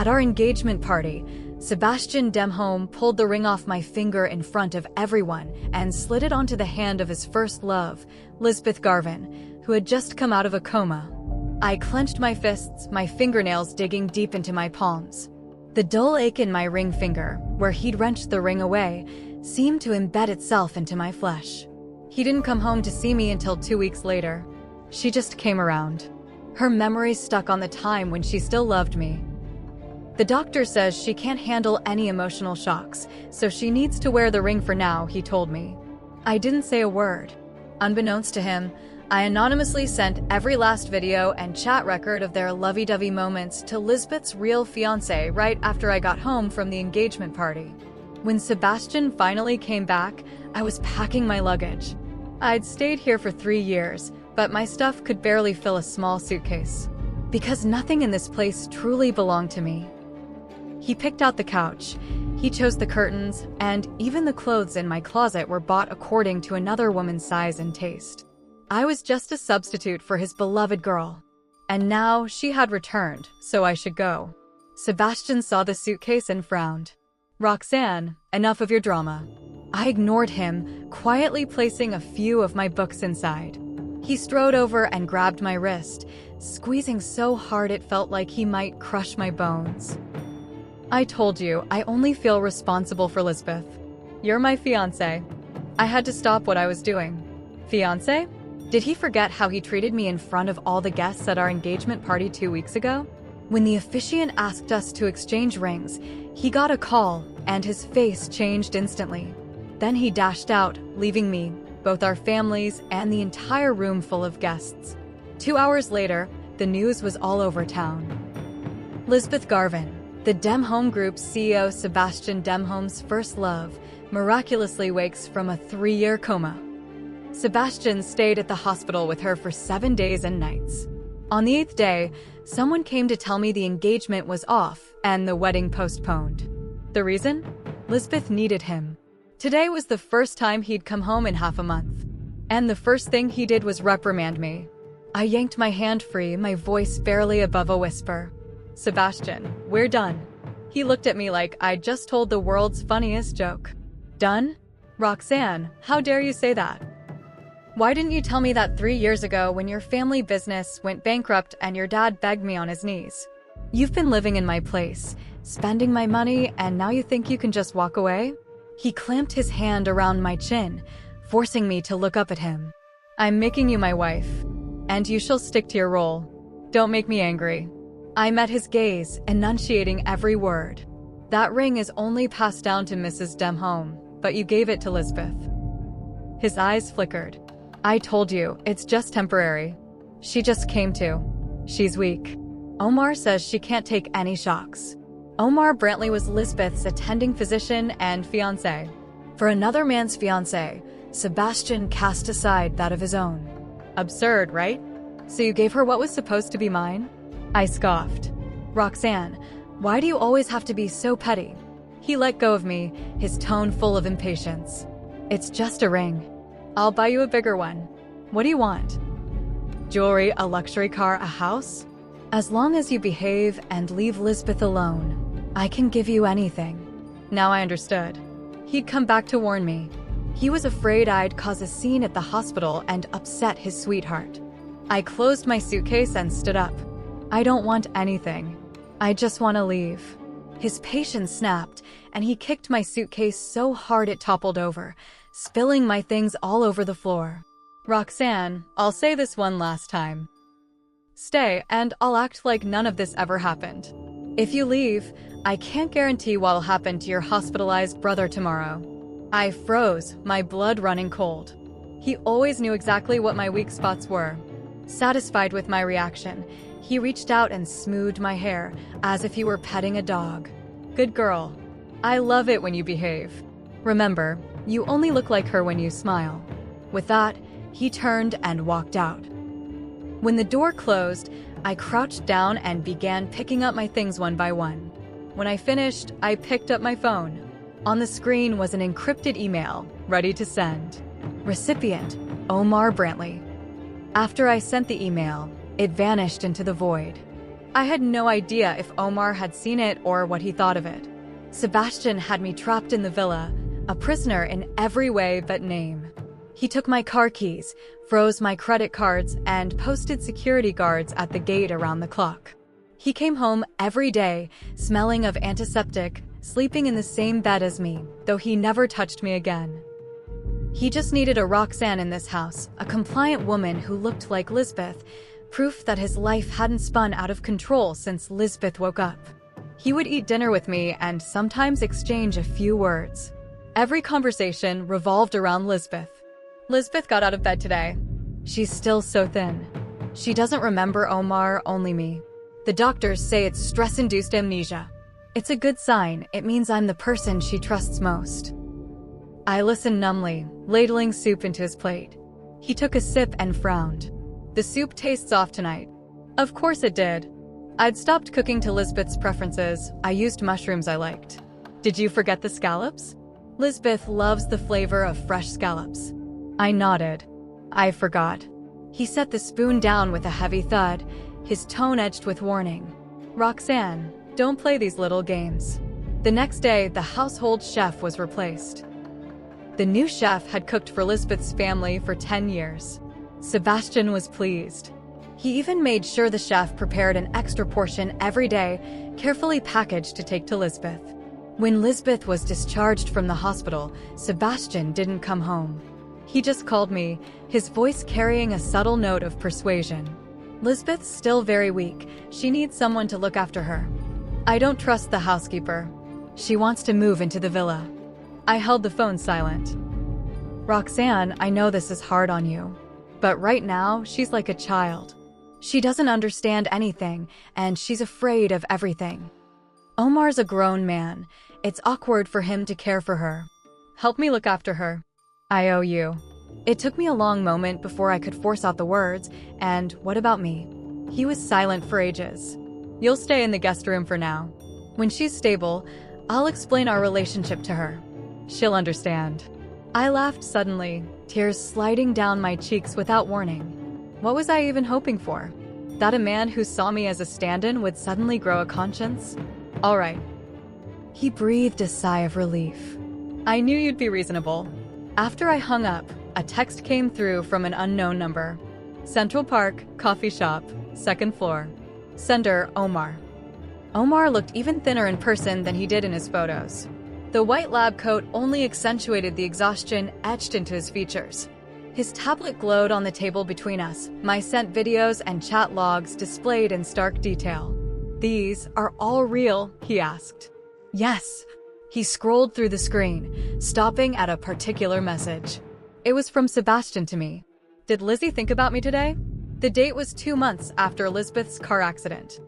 At our engagement party, Sebastian Demholm pulled the ring off my finger in front of everyone and slid it onto the hand of his first love, Lizbeth, who had just come out of a coma. I clenched my fists, my fingernails digging deep into my palms. The dull ache in my ring finger, where he'd wrenched the ring away, seemed to embed itself into my flesh. He didn't come home to see me until 2 weeks later. She just came around. Her memories stuck on the time when she still loved me. The doctor says she can't handle any emotional shocks, so she needs to wear the ring for now, he told me. I didn't say a word. Unbeknownst to him, I anonymously sent every last video and chat record of their lovey-dovey moments to Lizbeth's real fiancé right after I got home from the engagement party. When Sebastian finally came back, I was packing my luggage. I'd stayed here for 3 years, but my stuff could barely fill a small suitcase. Because nothing in this place truly belonged to me. He picked out the couch, he chose the curtains, and even the clothes in my closet were bought according to another woman's size and taste. I was just a substitute for his beloved girl. And now she had returned, so I should go. Sebastian saw the suitcase and frowned. Roxanne, enough of your drama. I ignored him, quietly placing a few of my books inside. He strode over and grabbed my wrist, squeezing so hard it felt like he might crush my bones. I told you, I only feel responsible for Lizbeth. You're my fiancé. I had to stop what I was doing. Fiancé? Did he forget how he treated me in front of all the guests at our engagement party 2 weeks ago? When the officiant asked us to exchange rings, he got a call, and his face changed instantly. Then he dashed out, leaving me, both our families, and the entire room full of guests. 2 hours later, the news was all over town. Lizbeth, the Demholm Group's CEO Sebastian Demholm's first love, miraculously wakes from a 3-year coma. Sebastian stayed at the hospital with her for 7 days and nights. On the 8th day, someone came to tell me the engagement was off and the wedding postponed. The reason? Lizbeth needed him. Today was the first time he'd come home in half a month. And the first thing he did was reprimand me. I yanked my hand free, my voice barely above a whisper. Sebastian, we're done. He looked at me like I'd just told the world's funniest joke. Done? Roxanne, how dare you say that? Why didn't you tell me that 3 years ago when your family business went bankrupt and your dad begged me on his knees? You've been living in my place, spending my money, and now you think you can just walk away? He clamped his hand around my chin, forcing me to look up at him. I'm making you my wife, and you shall stick to your role. Don't make me angry. I met his gaze, enunciating every word. That ring is only passed down to Mrs. Demholm, but you gave it to Lizbeth. His eyes flickered. I told you, it's just temporary. She just came to. She's weak. Omar says she can't take any shocks. Omar Brantley was Lizbeth's attending physician and fiancé. For another man's fiancé, Sebastian cast aside that of his own. Absurd, right? So you gave her what was supposed to be mine? I scoffed. Roxanne, why do you always have to be so petty? He let go of me, his tone full of impatience. It's just a ring. I'll buy you a bigger one. What do you want? Jewelry, a luxury car, a house? As long as you behave and leave Lizbeth alone, I can give you anything. Now I understood. He'd come back to warn me. He was afraid I'd cause a scene at the hospital and upset his sweetheart. I closed my suitcase and stood up. I don't want anything. I just want to leave. His patience snapped, and he kicked my suitcase so hard it toppled over, spilling my things all over the floor. Roxanne, I'll say this one last time. Stay, and I'll act like none of this ever happened. If you leave, I can't guarantee what'll happen to your hospitalized brother tomorrow. I froze, my blood running cold. He always knew exactly what my weak spots were. Satisfied with my reaction, he reached out and smoothed my hair, as if he were petting a dog. Good girl. I love it when you behave. Remember, you only look like her when you smile. With that, he turned and walked out. When the door closed, I crouched down and began picking up my things one by one. When I finished, I picked up my phone. On the screen was an encrypted email, ready to send. Recipient, Omar Brantley. After I sent the email, it vanished into the void. I had no idea if Omar had seen it or what he thought of it. Sebastian had me trapped in the villa, a prisoner in every way but name. He took my car keys, froze my credit cards, and posted security guards at the gate around the clock. He came home every day, smelling of antiseptic, sleeping in the same bed as me, though he never touched me again. He just needed a Roxanne in this house, a compliant woman who looked like Lizbeth, proof that his life hadn't spun out of control since Lizbeth woke up. He would eat dinner with me and sometimes exchange a few words. Every conversation revolved around Lizbeth. Lizbeth got out of bed today. She's still so thin. She doesn't remember Omar, only me. The doctors say it's stress-induced amnesia. It's a good sign. It means I'm the person she trusts most. I listened numbly, ladling soup into his plate. He took a sip and frowned. The soup tastes off tonight. Of course it did. I'd stopped cooking to Lizbeth's preferences. I used mushrooms I liked. Did you forget the scallops? Lizbeth loves the flavor of fresh scallops. I nodded. I forgot. He set the spoon down with a heavy thud, his tone edged with warning. Roxanne, don't play these little games. The next day, the household chef was replaced. The new chef had cooked for Lizbeth's family for 10 years. Sebastian was pleased. He even made sure the chef prepared an extra portion every day, carefully packaged to take to Lizbeth. When Lizbeth was discharged from the hospital, Sebastian didn't come home. He just called me, his voice carrying a subtle note of persuasion. Lizbeth's still very weak. She needs someone to look after her. I don't trust the housekeeper. She wants to move into the villa. I held the phone silent. Roxanne, I know this is hard on you, but right now she's like a child. She doesn't understand anything, and she's afraid of everything. Omar's a grown man. It's awkward for him to care for her. Help me look after her. I owe you. It took me a long moment before I could force out the words, and what about me? He was silent for ages. You'll stay in the guest room for now. When she's stable, I'll explain our relationship to her. She'll understand. I laughed suddenly, tears sliding down my cheeks without warning. What was I even hoping for? That a man who saw me as a stand-in would suddenly grow a conscience? All right. He breathed a sigh of relief. I knew you'd be reasonable. After I hung up, a text came through from an unknown number. Central Park, coffee shop, 2nd floor. Sender, Omar. Omar looked even thinner in person than he did in his photos. The white lab coat only accentuated the exhaustion etched into his features. His tablet glowed on the table between us, my sent videos and chat logs displayed in stark detail. These are all real, he asked. Yes. He scrolled through the screen, stopping at a particular message. It was from Sebastian to me. Did Lizzie think about me today? The date was 2 months after Lizbeth's car accident.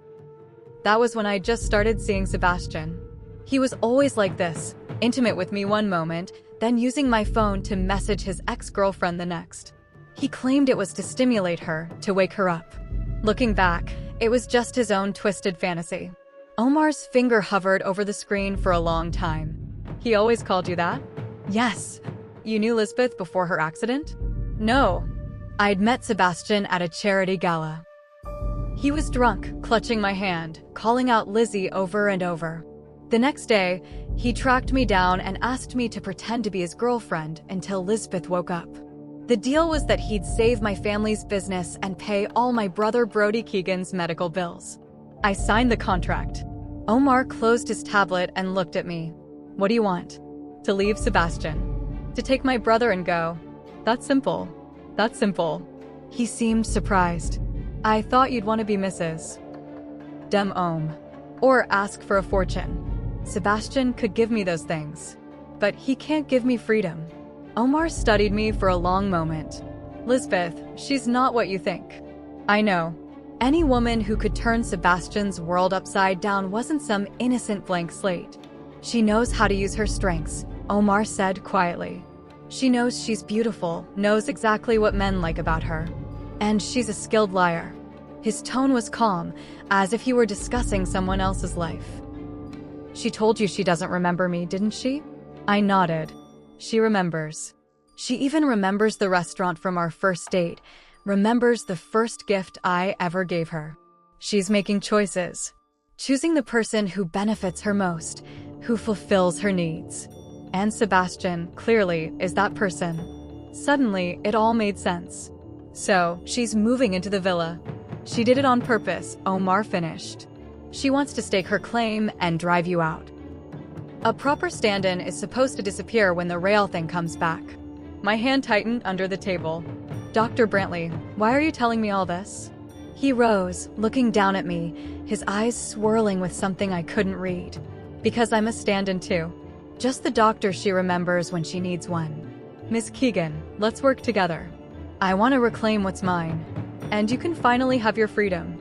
That was when I just started seeing Sebastian. He was always like this, intimate with me one moment, then using my phone to message his ex-girlfriend the next. He claimed it was to stimulate her, to wake her up. Looking back, it was just his own twisted fantasy. Omar's finger hovered over the screen for a long time. He always called you that? Yes. You knew Lizbeth before her accident? No. I'd met Sebastian at a charity gala. He was drunk, clutching my hand, calling out Lizzie over and over. The next day, he tracked me down and asked me to pretend to be his girlfriend until Lizbeth woke up. The deal was that he'd save my family's business and pay all my brother Brody Keegan's medical bills. I signed the contract. Omar closed his tablet and looked at me. What do you want? To leave Sebastian. To take my brother and go. That's simple. That's simple. He seemed surprised. I thought you'd want to be Mrs. Demholm. Or ask for a fortune. Sebastian could give me those things. But he can't give me freedom. Omar studied me for a long moment. Lizbeth, she's not what you think. I know. Any woman who could turn Sebastian's world upside down wasn't some innocent blank slate. She knows how to use her strengths, Omar said quietly. She knows she's beautiful, knows exactly what men like about her. And she's a skilled liar. His tone was calm, as if he were discussing someone else's life. She told you she doesn't remember me, didn't she? I nodded. She remembers. She even remembers the restaurant from our first date, remembers the first gift I ever gave her. She's making choices, choosing the person who benefits her most, who fulfills her needs. And Sebastian, clearly, is that person. Suddenly, it all made sense. So, she's moving into the villa. She did it on purpose, Omar finished. She wants to stake her claim and drive you out. A proper stand-in is supposed to disappear when the rail thing comes back. My hand tightened under the table. Dr. Brantley, why are you telling me all this? He rose, looking down at me, his eyes swirling with something I couldn't read. Because I'm a stand-in too. Just the doctor she remembers when she needs one. Miss Keegan, let's work together. I want to reclaim what's mine. And you can finally have your freedom.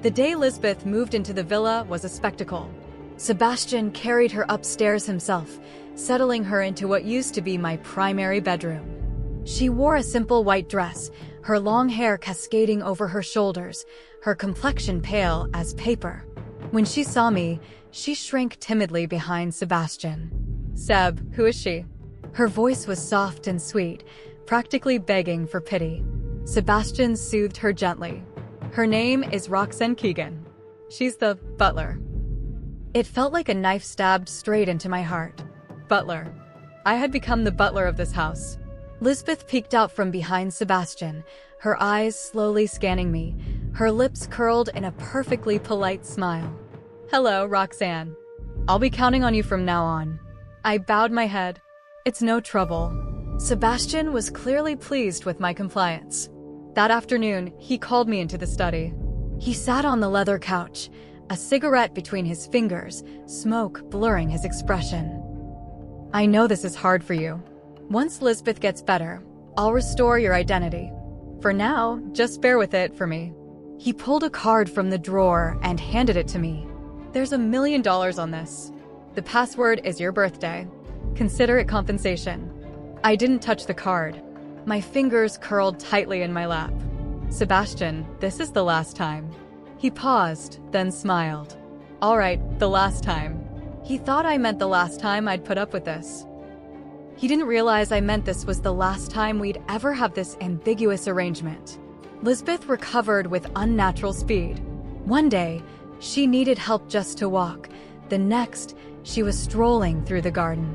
The day Lizbeth moved into the villa was a spectacle. Sebastian carried her upstairs himself, settling her into what used to be my primary bedroom. She wore a simple white dress, her long hair cascading over her shoulders, her complexion pale as paper. When she saw me, she shrank timidly behind Sebastian. Seb, who is she? Her voice was soft and sweet, practically begging for pity. Sebastian soothed her gently. Her name is Roxanne Keegan. She's the butler. It felt like a knife stabbed straight into my heart. Butler. I had become the butler of this house. Lizbeth peeked out from behind Sebastian, her eyes slowly scanning me, her lips curled in a perfectly polite smile. Hello, Roxanne. I'll be counting on you from now on. I bowed my head. It's no trouble. Sebastian was clearly pleased with my compliance. That afternoon, he called me into the study. He sat on the leather couch, a cigarette between his fingers, smoke blurring his expression. I know this is hard for you. Once Lizbeth gets better, I'll restore your identity. For now, just bear with it for me. He pulled a card from the drawer and handed it to me. There's $1 million on this. The password is your birthday. Consider it compensation. I didn't touch the card. My fingers curled tightly in my lap. Sebastian, this is the last time. He paused, then smiled. All right, the last time. He thought I meant the last time I'd put up with this. He didn't realize I meant this was the last time we'd ever have this ambiguous arrangement. Lizbeth recovered with unnatural speed. One day, she needed help just to walk. The next, she was strolling through the garden.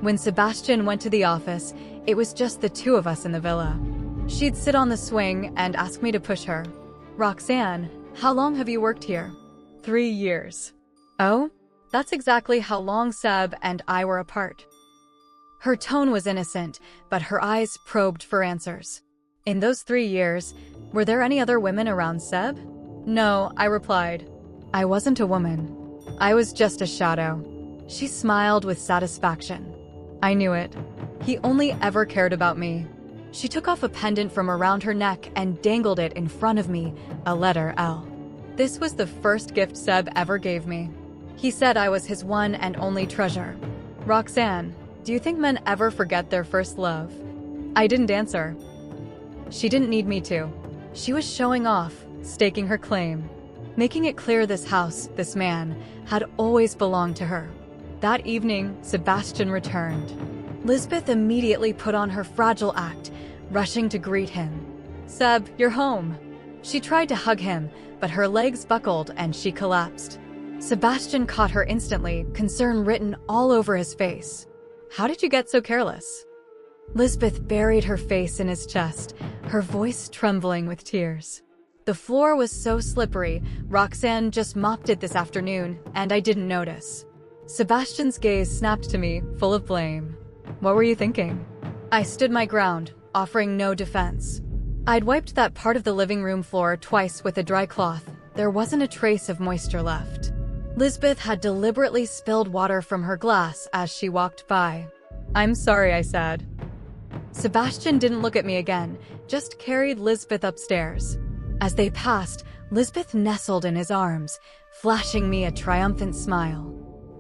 When Sebastian went to the office, it was just the two of us in the villa. She'd sit on the swing and ask me to push her. Roxanne, how long have you worked here? 3 years. Oh? That's exactly how long Seb and I were apart. Her tone was innocent, but her eyes probed for answers. In those 3 years, were there any other women around Seb? No, I replied. I wasn't a woman. I was just a shadow. She smiled with satisfaction. I knew it. He only ever cared about me. She took off a pendant from around her neck and dangled it in front of me, a letter L. This was the first gift Seb ever gave me. He said I was his one and only treasure. Roxanne, do you think men ever forget their first love? I didn't answer. She didn't need me to. She was showing off, staking her claim, making it clear this house, this man, had always belonged to her. That evening, Sebastian returned. Lizbeth immediately put on her fragile act, rushing to greet him. Seb, you're home. She tried to hug him, but her legs buckled and she collapsed. Sebastian caught her instantly, concern written all over his face. How did you get so careless? Lizbeth buried her face in his chest, her voice trembling with tears. The floor was so slippery, Roxanne just mopped it this afternoon, and I didn't notice. Sebastian's gaze snapped to me, full of blame. What were you thinking? I stood my ground, offering no defense. I'd wiped that part of the living room floor twice with a dry cloth. There wasn't a trace of moisture left. Lizbeth had deliberately spilled water from her glass as she walked by. I'm sorry, I said. Sebastian didn't look at me again, just carried Lizbeth upstairs. As they passed, Lizbeth nestled in his arms, flashing me a triumphant smile.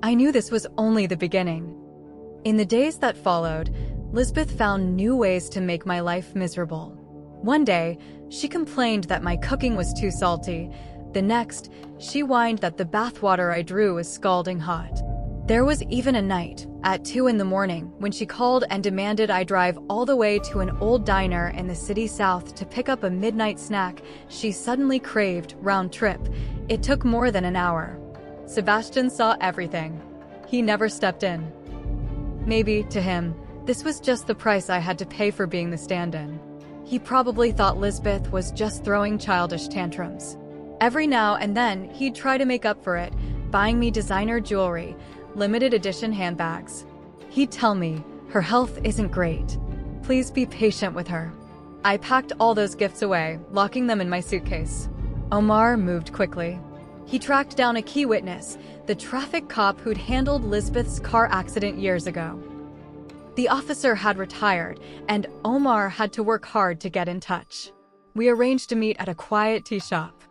I knew this was only the beginning. In the days that followed, Lizbeth found new ways to make my life miserable. One day, she complained that my cooking was too salty. The next, she whined that the bathwater I drew was scalding hot. There was even a night, at 2 in the morning, when she called and demanded I drive all the way to an old diner in the city south to pick up a midnight snack she suddenly craved round trip. It took more than an hour. Sebastian saw everything. He never stepped in. Maybe, to him, this was just the price I had to pay for being the stand-in. He probably thought Lizbeth was just throwing childish tantrums. Every now and then, he'd try to make up for it, buying me designer jewelry, limited edition handbags. He'd tell me, her health isn't great. Please be patient with her. I packed all those gifts away, locking them in my suitcase. Omar moved quickly. He tracked down a key witness, the traffic cop who'd handled Lizbeth's car accident years ago. The officer had retired, and Omar had to work hard to get in touch. We arranged to meet at a quiet tea shop.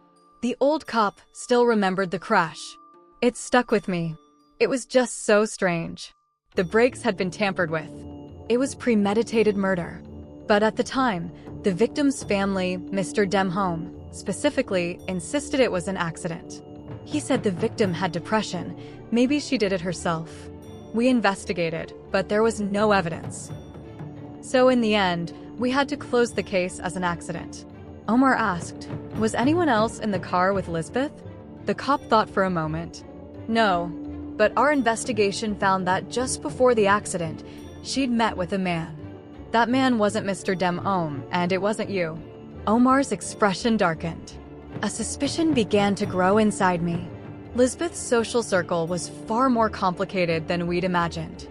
The old cop still remembered the crash. It stuck with me. It was just so strange. The brakes had been tampered with. It was premeditated murder. But at the time, the victim's family, Mr. Demholm, specifically insisted it was an accident. He said the victim had depression. Maybe she did it herself. We investigated, but there was no evidence. So in the end, we had to close the case as an accident. Omar asked, was anyone else in the car with Lizbeth? The cop thought for a moment. No, but our investigation found that just before the accident, she'd met with a man. That man wasn't Mr. Demholm, and it wasn't you. Omar's expression darkened. A suspicion began to grow inside me. Lizbeth's social circle was far more complicated than we'd imagined.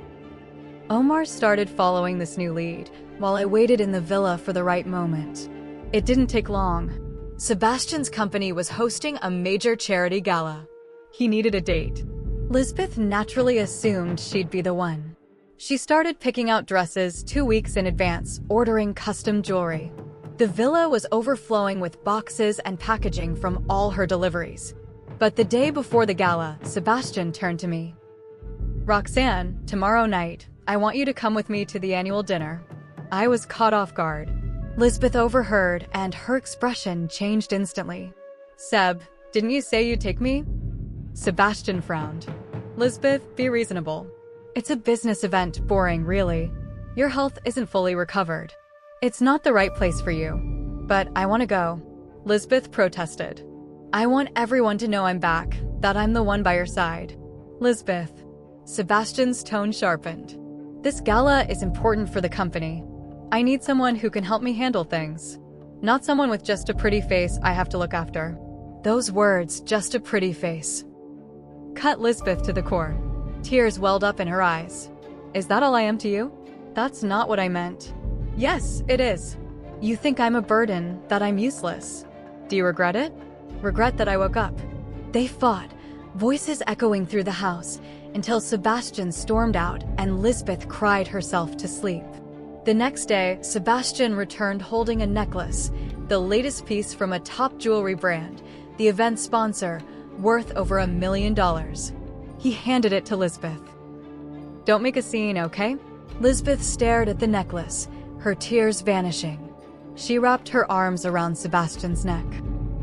Omar started following this new lead, while I waited in the villa for the right moment. It didn't take long. Sebastian's company was hosting a major charity gala. He needed a date. Lizbeth naturally assumed she'd be the one. She started picking out dresses 2 weeks in advance, ordering custom jewelry. The villa was overflowing with boxes and packaging from all her deliveries. But the day before the gala, Sebastian turned to me. Roxanne, tomorrow night, I want you to come with me to the annual dinner. I was caught off guard. Lizbeth overheard, and her expression changed instantly. Seb, didn't you say you'd take me? Sebastian frowned. Lizbeth, be reasonable. It's a business event, boring, really. Your health isn't fully recovered. It's not the right place for you. But I want to go. Lizbeth protested. I want everyone to know I'm back, that I'm the one by your side. Lizbeth. Sebastian's tone sharpened. This gala is important for the company. I need someone who can help me handle things. Not someone with just a pretty face I have to look after. Those words, just a pretty face, cut Lizbeth to the core. Tears welled up in her eyes. Is that all I am to you? That's not what I meant. Yes, it is. You think I'm a burden, that I'm useless. Do you regret it? Regret that I woke up. They fought, voices echoing through the house, until Sebastian stormed out and Lizbeth cried herself to sleep. The next day, Sebastian returned holding a necklace, the latest piece from a top jewelry brand, the event sponsor, worth over $1 million. He handed it to Lizbeth. Don't make a scene, okay? Lizbeth stared at the necklace, her tears vanishing. She wrapped her arms around Sebastian's neck.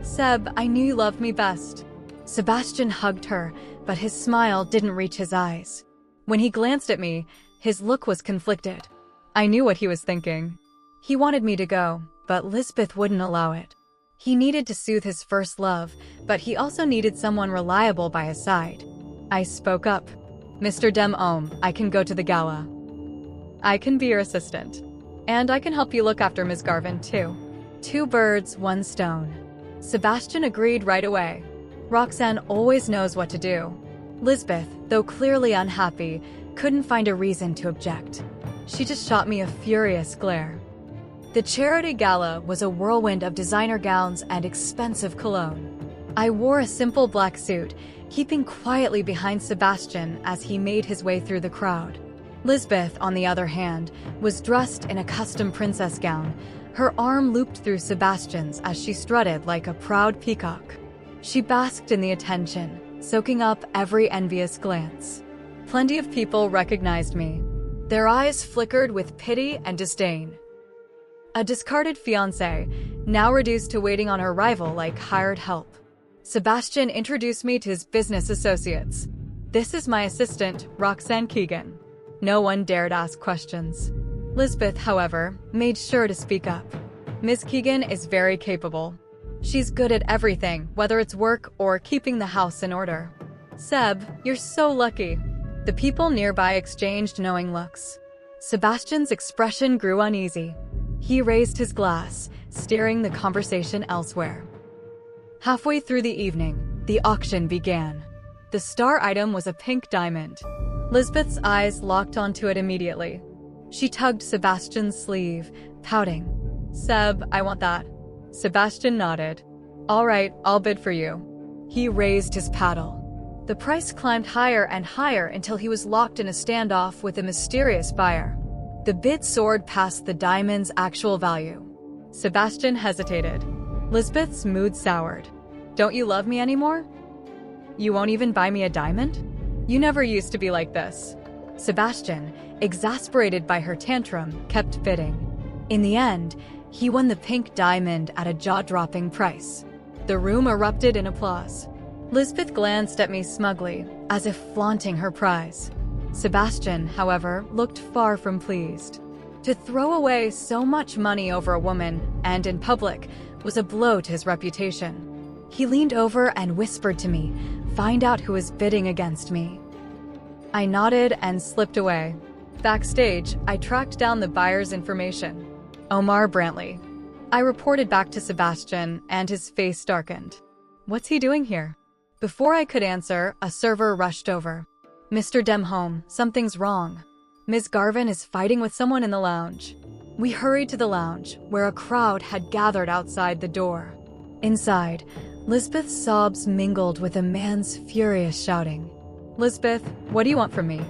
Seb, I knew you loved me best. Sebastian hugged her, but his smile didn't reach his eyes. When he glanced at me, his look was conflicted. I knew what he was thinking. He wanted me to go, but Lizbeth wouldn't allow it. He needed to soothe his first love, but he also needed someone reliable by his side. I spoke up. Mr. Demholm, I can go to the gala. I can be your assistant. And I can help you look after Ms. Garvin, too. 2 birds, 1 stone. Sebastian agreed right away. Roxanne always knows what to do. Lizbeth, though clearly unhappy, couldn't find a reason to object. She just shot me a furious glare. The charity gala was a whirlwind of designer gowns and expensive cologne. I wore a simple black suit, keeping quietly behind Sebastian as he made his way through the crowd. Lizbeth, on the other hand, was dressed in a custom princess gown, her arm looped through Sebastian's as she strutted like a proud peacock. She basked in the attention, soaking up every envious glance. Plenty of people recognized me. Their eyes flickered with pity and disdain. A discarded fiancé, now reduced to waiting on her rival like hired help. Sebastian introduced me to his business associates. "This is my assistant, Roxanne Keegan." No one dared ask questions. Lizbeth, however, made sure to speak up. "Ms. Keegan is very capable. She's good at everything, whether it's work or keeping the house in order." "Seb, you're so lucky." The people nearby exchanged knowing looks. Sebastian's expression grew uneasy. He raised his glass, steering the conversation elsewhere. Halfway through the evening, the auction began. The star item was a pink diamond. Lizbeth's eyes locked onto it immediately. She tugged Sebastian's sleeve, pouting. "Seb, I want that." Sebastian nodded. "All right, I'll bid for you." He raised his paddle. The price climbed higher and higher until he was locked in a standoff with a mysterious buyer. The bid soared past the diamond's actual value. Sebastian hesitated. Lizbeth's mood soured. "Don't you love me anymore? You won't even buy me a diamond? You never used to be like this." Sebastian, exasperated by her tantrum, kept bidding. In the end, he won the pink diamond at a jaw-dropping price. The room erupted in applause. Lizbeth glanced at me smugly, as if flaunting her prize. Sebastian, however, looked far from pleased. To throw away so much money over a woman, and in public, was a blow to his reputation. He leaned over and whispered to me, "Find out who is bidding against me." I nodded and slipped away. Backstage, I tracked down the buyer's information. Omar Brantley. I reported back to Sebastian, and his face darkened. "What's he doing here?" Before I could answer, a server rushed over. "Mr. Demholm, something's wrong. Ms. Garvin is fighting with someone in the lounge." We hurried to the lounge, where a crowd had gathered outside the door. Inside, Lizbeth's sobs mingled with a man's furious shouting. "Lizbeth, what do you want from me?"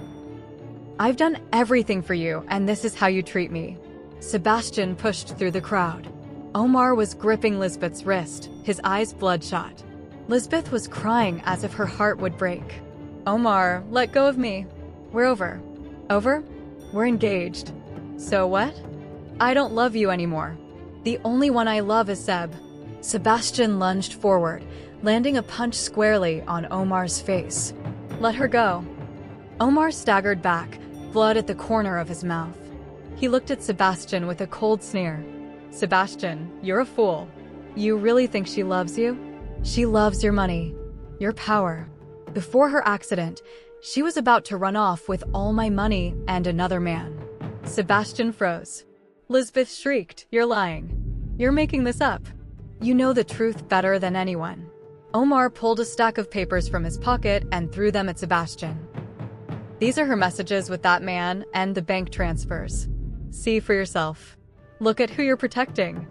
"I've done everything for you, and this is how you treat me." Sebastian pushed through the crowd. Omar was gripping Lizbeth's wrist, his eyes bloodshot. Lizbeth was crying as if her heart would break. "Omar, let go of me. We're over." "Over? We're engaged." "So what?" "I don't love you anymore. The only one I love is Seb." Sebastian lunged forward, landing a punch squarely on Omar's face. "Let her go." Omar staggered back, blood at the corner of his mouth. He looked at Sebastian with a cold sneer. "Sebastian, you're a fool. You really think she loves you? She loves your money, your power. Before her accident, she was about to run off with all my money and another man." Sebastian froze. Lizbeth shrieked, "You're lying. You're making this up. You know the truth better than anyone." Omar pulled a stack of papers from his pocket and threw them at Sebastian. "These are her messages with that man and the bank transfers. See for yourself. Look at who you're protecting."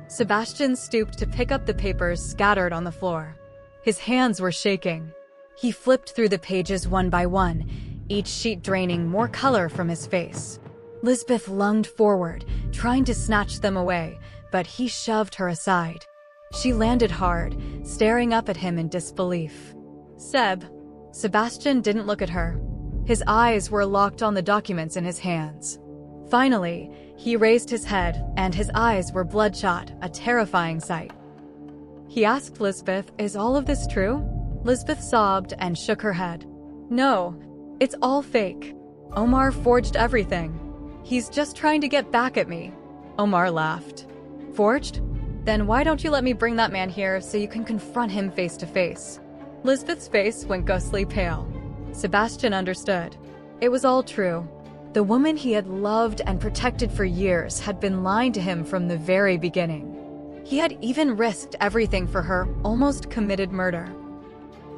Sebastian stooped to pick up the papers scattered on the floor. His hands were shaking. He flipped through the pages one by one, each sheet draining more color from his face. Lizbeth lunged forward, trying to snatch them away, but he shoved her aside. She landed hard, staring up at him in disbelief. "Seb." Sebastian didn't look at her. His eyes were locked on the documents in his hands. Finally, he raised his head, and his eyes were bloodshot, a terrifying sight. He asked Lizbeth, "Is all of this true?" Lizbeth sobbed and shook her head. "No, it's all fake. Omar forged everything. He's just trying to get back at me." Omar laughed. "Forged? Then why don't you let me bring that man here so you can confront him face to face?" Lizbeth's face went ghostly pale. Sebastian understood. It was all true. The woman he had loved and protected for years had been lying to him from the very beginning. He had even risked everything for her, almost committed murder.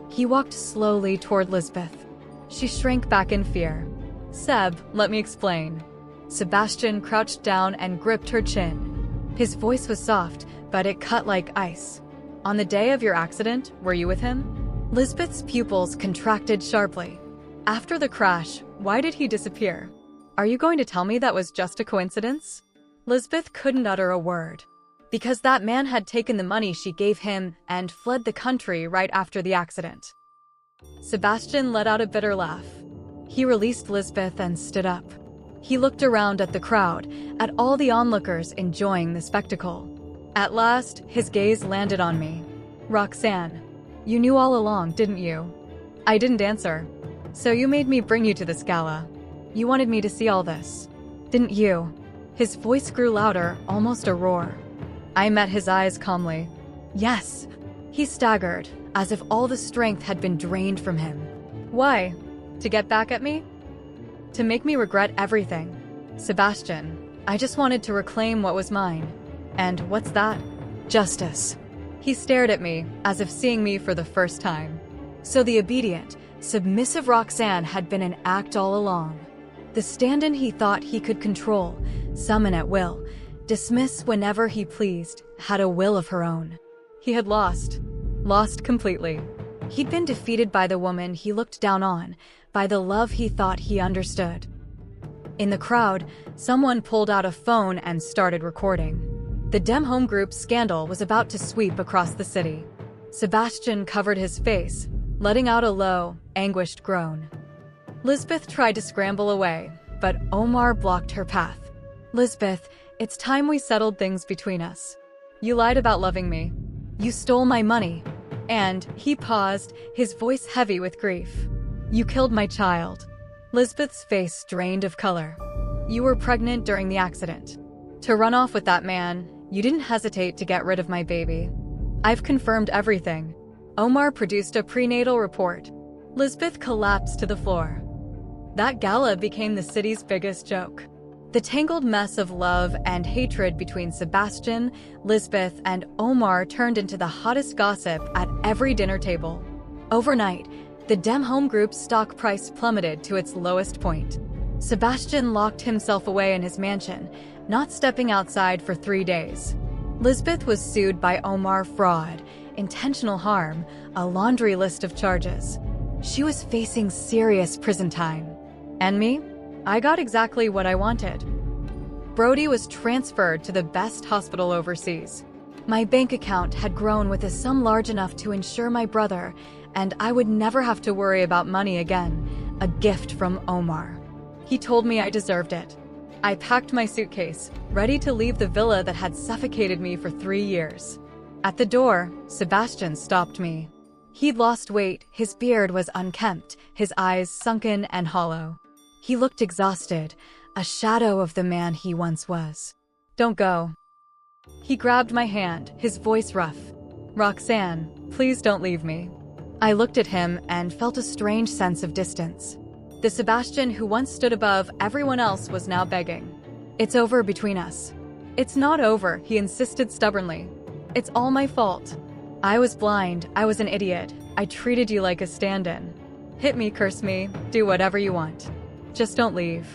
He walked slowly toward Lizbeth. She shrank back in fear. "Seb, let me explain." Sebastian crouched down and gripped her chin. His voice was soft, but it cut like ice. "On the day of your accident, were you with him?" Lizbeth's pupils contracted sharply. "After the crash, why did he disappear? Are you going to tell me that was just a coincidence?" Lizbeth couldn't utter a word. "Because that man had taken the money she gave him and fled the country right after the accident." Sebastian let out a bitter laugh. He released Lizbeth and stood up. He looked around at the crowd, at all the onlookers enjoying the spectacle. At last, his gaze landed on me. "Roxanne, you knew all along, didn't you?" I didn't answer. So you made me bring you to this gala. You wanted me to see all this, didn't you? His voice grew louder, almost a roar. I met his eyes calmly. Yes. He staggered, as if all the strength had been drained from him. Why? To get back at me? To make me regret everything. Sebastian, I just wanted to reclaim what was mine. And what's that? Justice. He stared at me, as if seeing me for the first time. So the obedient, submissive Roxanne had been an act all along. The stand-in he thought he could control, summon at will, dismiss whenever he pleased, had a will of her own. He had lost completely. He'd been defeated by the woman he looked down on, by the love he thought he understood. In the crowd, someone pulled out a phone and started recording. The Demholm Group's scandal was about to sweep across the city. Sebastian covered his face, letting out a low, anguished groan. Lizbeth tried to scramble away, but Omar blocked her path. Lizbeth, it's time we settled things between us. You lied about loving me. You stole my money. And he paused, his voice heavy with grief. You killed my child. Lizbeth's face drained of color. You were pregnant during the accident. To run off with that man, you didn't hesitate to get rid of my baby. I've confirmed everything. Omar produced a prenatal report. Lizbeth collapsed to the floor. That gala became the city's biggest joke. The tangled mess of love and hatred between Sebastian, Lizbeth, and Omar turned into the hottest gossip at every dinner table. Overnight, the Demholm Group's stock price plummeted to its lowest point. Sebastian locked himself away in his mansion, not stepping outside for 3 days. Lizbeth was sued by Omar for fraud, intentional harm, a laundry list of charges. She was facing serious prison time. And me? I got exactly what I wanted. Brody was transferred to the best hospital overseas. My bank account had grown with a sum large enough to insure my brother, and I would never have to worry about money again, a gift from Omar. He told me I deserved it. I packed my suitcase, ready to leave the villa that had suffocated me for 3 years. At the door, Sebastian stopped me. He'd lost weight, his beard was unkempt, his eyes sunken and hollow. He looked exhausted, a shadow of the man he once was. Don't go. He grabbed my hand, his voice rough. Roxanne, please don't leave me. I looked at him and felt a strange sense of distance. The Sebastian who once stood above everyone else was now begging. It's over between us. It's not over, he insisted stubbornly. It's all my fault. I was blind, I was an idiot. I treated you like a stand-in. Hit me, curse me, do whatever you want. Just don't leave.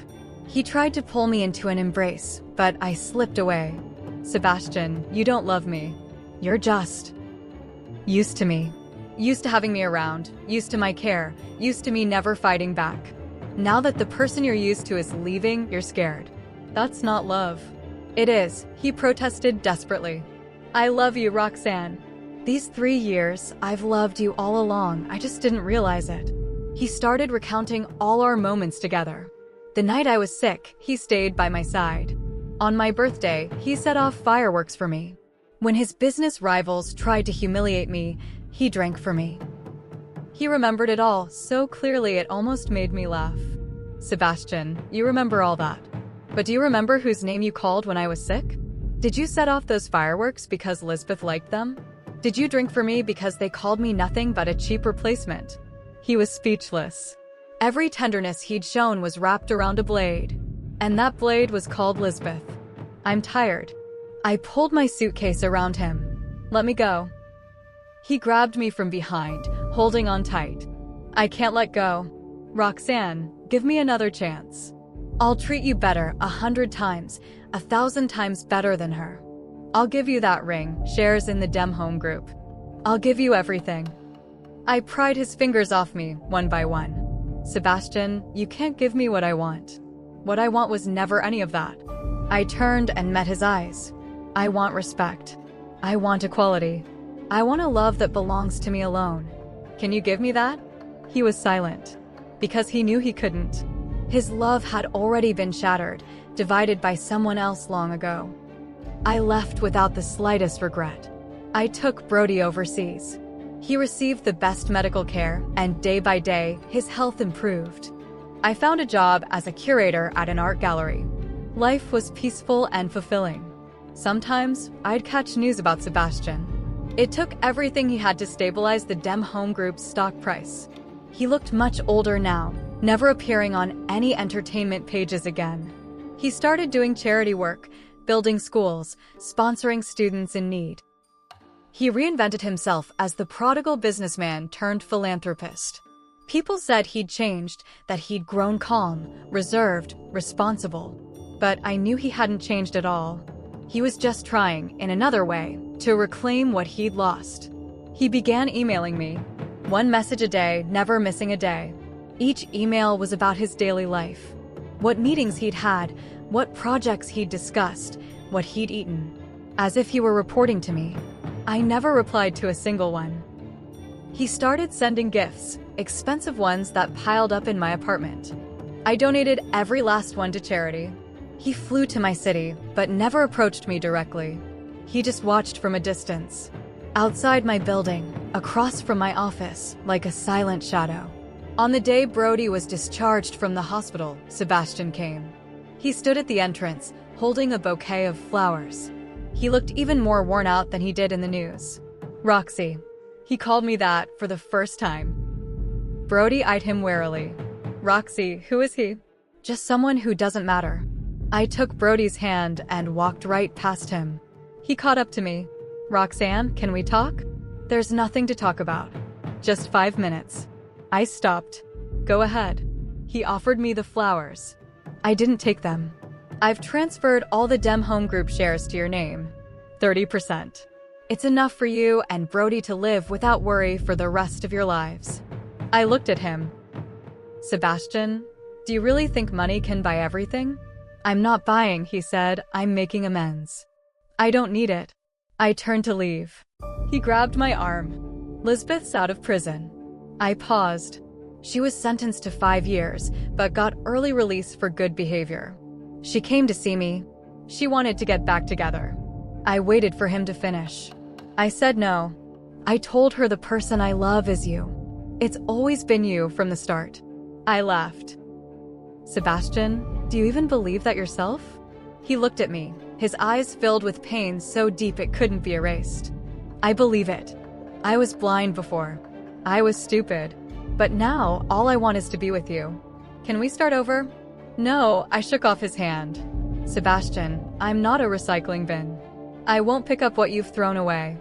He tried to pull me into an embrace, but I slipped away. Sebastian, you don't love me. You're just used to me. Used to having me around, used to my care, used to me never fighting back. Now that the person you're used to is leaving, you're scared. That's not love. It is, he protested desperately. I love you, Roxanne. These 3 years, I've loved you all along, I just didn't realize it. He started recounting all our moments together. The night I was sick, he stayed by my side. On my birthday, he set off fireworks for me. When his business rivals tried to humiliate me, he drank for me. He remembered it all so clearly it almost made me laugh. Sebastian, you remember all that. But do you remember whose name you called when I was sick? Did you set off those fireworks because Lizbeth liked them? Did you drink for me because they called me nothing but a cheap replacement? He was speechless. Every tenderness he'd shown was wrapped around a blade. And that blade was called Lizbeth. I'm tired. I pulled my suitcase around him. Let me go. He grabbed me from behind, holding on tight. I can't let go. Roxanne, give me another chance. I'll treat you better 100 times, 1,000 times better than her. I'll give you that ring, shares in the Demholm Group. I'll give you everything. I pried his fingers off me, one by one. Sebastian, you can't give me what I want. What I want was never any of that. I turned and met his eyes. I want respect. I want equality. I want a love that belongs to me alone. Can you give me that? He was silent. Because he knew he couldn't. His love had already been shattered, divided by someone else long ago. I left without the slightest regret. I took Brody overseas. He received the best medical care, and day by day, his health improved. I found a job as a curator at an art gallery. Life was peaceful and fulfilling. Sometimes, I'd catch news about Sebastian. It took everything he had to stabilize the Demholm Group's stock price. He looked much older now, never appearing on any entertainment pages again. He started doing charity work, building schools, sponsoring students in need. He reinvented himself as the prodigal businessman turned philanthropist. People said he'd changed, that he'd grown calm, reserved, responsible. But I knew he hadn't changed at all. He was just trying, in another way, to reclaim what he'd lost. He began emailing me. One message a day, never missing a day. Each email was about his daily life. What meetings he'd had, what projects he'd discussed, what he'd eaten. As if he were reporting to me. I never replied to a single one. He started sending gifts, expensive ones that piled up in my apartment. I donated every last one to charity. He flew to my city, but never approached me directly. He just watched from a distance. Outside my building, across from my office, like a silent shadow. On the day Brody was discharged from the hospital, Sebastian came. He stood at the entrance, holding a bouquet of flowers. He looked even more worn out than he did in the news. Roxy. He called me that for the first time. Brody eyed him warily. Roxy, who is he? Just someone who doesn't matter. I took Brody's hand and walked right past him. He caught up to me. Roxanne, can we talk? There's nothing to talk about. Just 5 minutes. I stopped. Go ahead. He offered me the flowers. I didn't take them. I've transferred all the Demholm Group shares to your name. 30%. It's enough for you and Brody to live without worry for the rest of your lives. I looked at him. Sebastian, do you really think money can buy everything? I'm not buying, he said. I'm making amends. I don't need it. I turned to leave. He grabbed my arm. Lizbeth's out of prison. I paused. She was sentenced to 5 years, but got early release for good behavior. She came to see me. She wanted to get back together. I waited for him to finish. I said no. I told her the person I love is you. It's always been you from the start. I laughed. Sebastian, do you even believe that yourself? He looked at me, his eyes filled with pain so deep it couldn't be erased. I believe it. I was blind before. I was stupid. But now, all I want is to be with you. Can we start over? No, I shook off his hand. Sebastian, I'm not a recycling bin. I won't pick up what you've thrown away.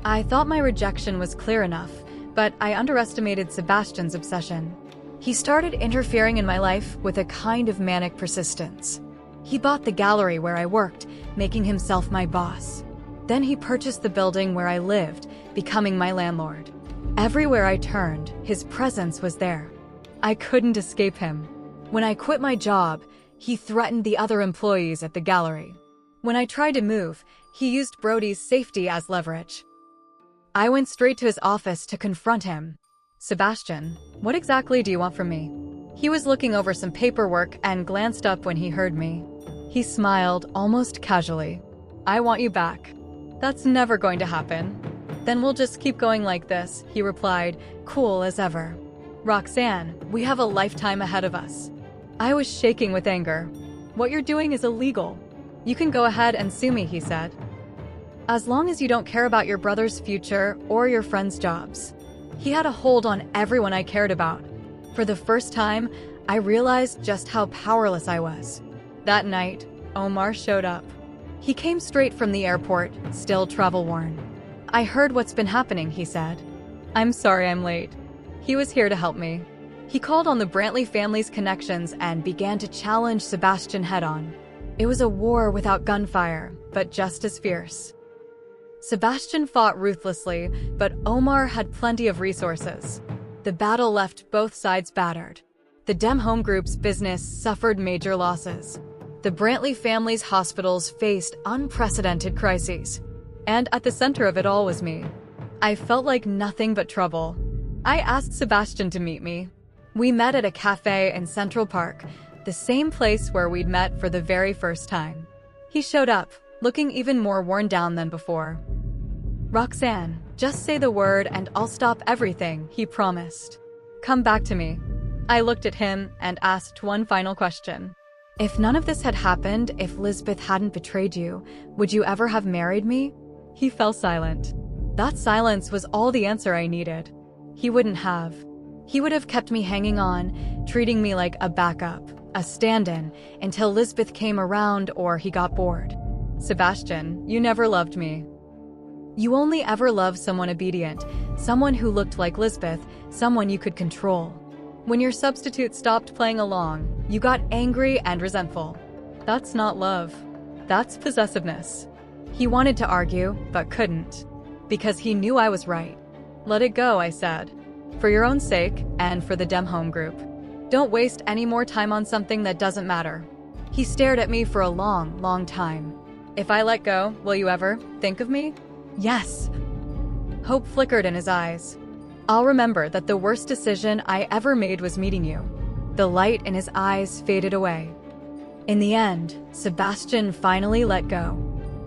I thought my rejection was clear enough, but I underestimated Sebastian's obsession. He started interfering in my life with a kind of manic persistence. He bought the gallery where I worked, making himself my boss. Then he purchased the building where I lived, becoming my landlord. Everywhere I turned, his presence was there. I couldn't escape him. When I quit my job, he threatened the other employees at the gallery. When I tried to move, he used Brody's safety as leverage. I went straight to his office to confront him. Sebastian, what exactly do you want from me? He was looking over some paperwork and glanced up when he heard me. He smiled, almost casually. I want you back. That's never going to happen. Then we'll just keep going like this, he replied, cool as ever. Roxanne, we have a lifetime ahead of us. I was shaking with anger. What you're doing is illegal. You can go ahead and sue me, he said. As long as you don't care about your brother's future or your friends' jobs. He had a hold on everyone I cared about. For the first time, I realized just how powerless I was. That night, Omar showed up. He came straight from the airport, still travel-worn. I heard what's been happening, he said. I'm sorry I'm late. He was here to help me. He called on the Brantley family's connections and began to challenge Sebastian head-on. It was a war without gunfire, but just as fierce. Sebastian fought ruthlessly, but Omar had plenty of resources. The battle left both sides battered. The Demholm Group's business suffered major losses. The Brantley family's hospitals faced unprecedented crises. And at the center of it all was me. I felt like nothing but trouble. I asked Sebastian to meet me. We met at a cafe in Central Park, the same place where we'd met for the very first time. He showed up, looking even more worn down than before. "Roxanne, just say the word and I'll stop everything," he promised. "Come back to me." I looked at him and asked one final question. "If none of this had happened, if Lizbeth hadn't betrayed you, would you ever have married me?" He fell silent. That silence was all the answer I needed. He wouldn't have. He would have kept me hanging on, treating me like a backup, a stand-in, until Lizbeth came around or he got bored. "Sebastian, you never loved me. You only ever loved someone obedient, someone who looked like Lizbeth, someone you could control. When your substitute stopped playing along, you got angry and resentful. That's not love. That's possessiveness." He wanted to argue, but couldn't, because he knew I was right. "Let it go," I said. "For your own sake, and for the Demholm group. Don't waste any more time on something that doesn't matter." He stared at me for a long, long time. "If I let go, will you ever think of me?" "Yes." Hope flickered in his eyes. "I'll remember that the worst decision I ever made was meeting you." The light in his eyes faded away. In the end, Sebastian finally let go.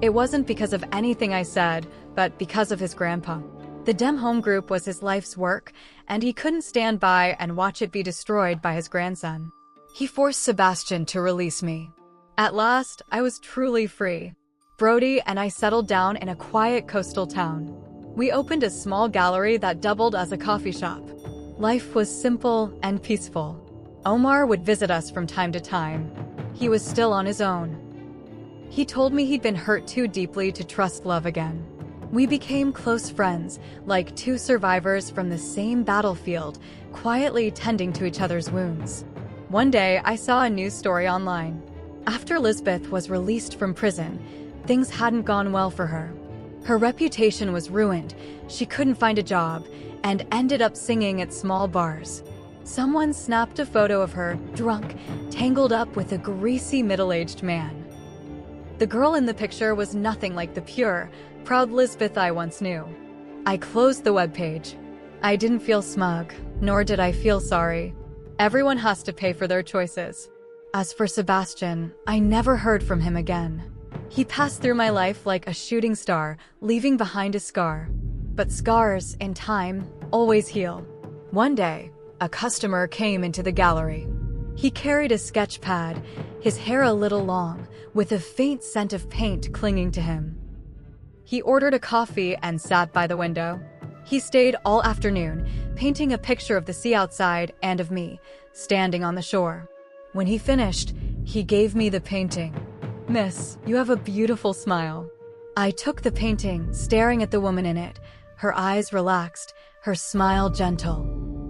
It wasn't because of anything I said, but because of his grandpa. The Demholm group was his life's work, and he couldn't stand by and watch it be destroyed by his grandson. He forced Sebastian to release me. At last, I was truly free. Brody and I settled down in a quiet coastal town. We opened a small gallery that doubled as a coffee shop. Life was simple and peaceful. Omar would visit us from time to time. He was still on his own. He told me he'd been hurt too deeply to trust love again. We became close friends, like two survivors from the same battlefield, quietly tending to each other's wounds. One day, I saw a news story online. After Lizbeth was released from prison, things hadn't gone well for her. Her reputation was ruined, she couldn't find a job, and ended up singing at small bars. Someone snapped a photo of her, drunk, tangled up with a greasy middle-aged man. The girl in the picture was nothing like the pure, proud Lizbeth I once knew. I closed the webpage. I didn't feel smug, nor did I feel sorry. Everyone has to pay for their choices. As for Sebastian, I never heard from him again. He passed through my life like a shooting star, leaving behind a scar. But scars, in time, always heal. One day, a customer came into the gallery. He carried a sketch pad, his hair a little long, with a faint scent of paint clinging to him. He ordered a coffee and sat by the window. He stayed all afternoon, painting a picture of the sea outside and of me, standing on the shore. When he finished, he gave me the painting. "Miss, you have a beautiful smile." I took the painting, staring at the woman in it, her eyes relaxed, her smile gentle.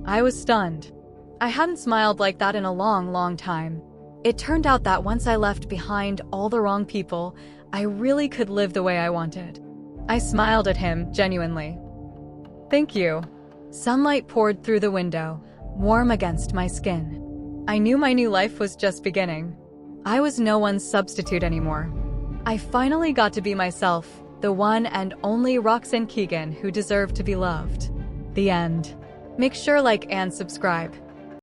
I was stunned. I hadn't smiled like that in a long, long time. It turned out that once I left behind all the wrong people, I really could live the way I wanted. I smiled at him, genuinely. "Thank you." Sunlight poured through the window, warm against my skin. I knew my new life was just beginning. I was no one's substitute anymore. I finally got to be myself, the one and only Roxanne Keegan who deserved to be loved. The end. Make sure like and subscribe.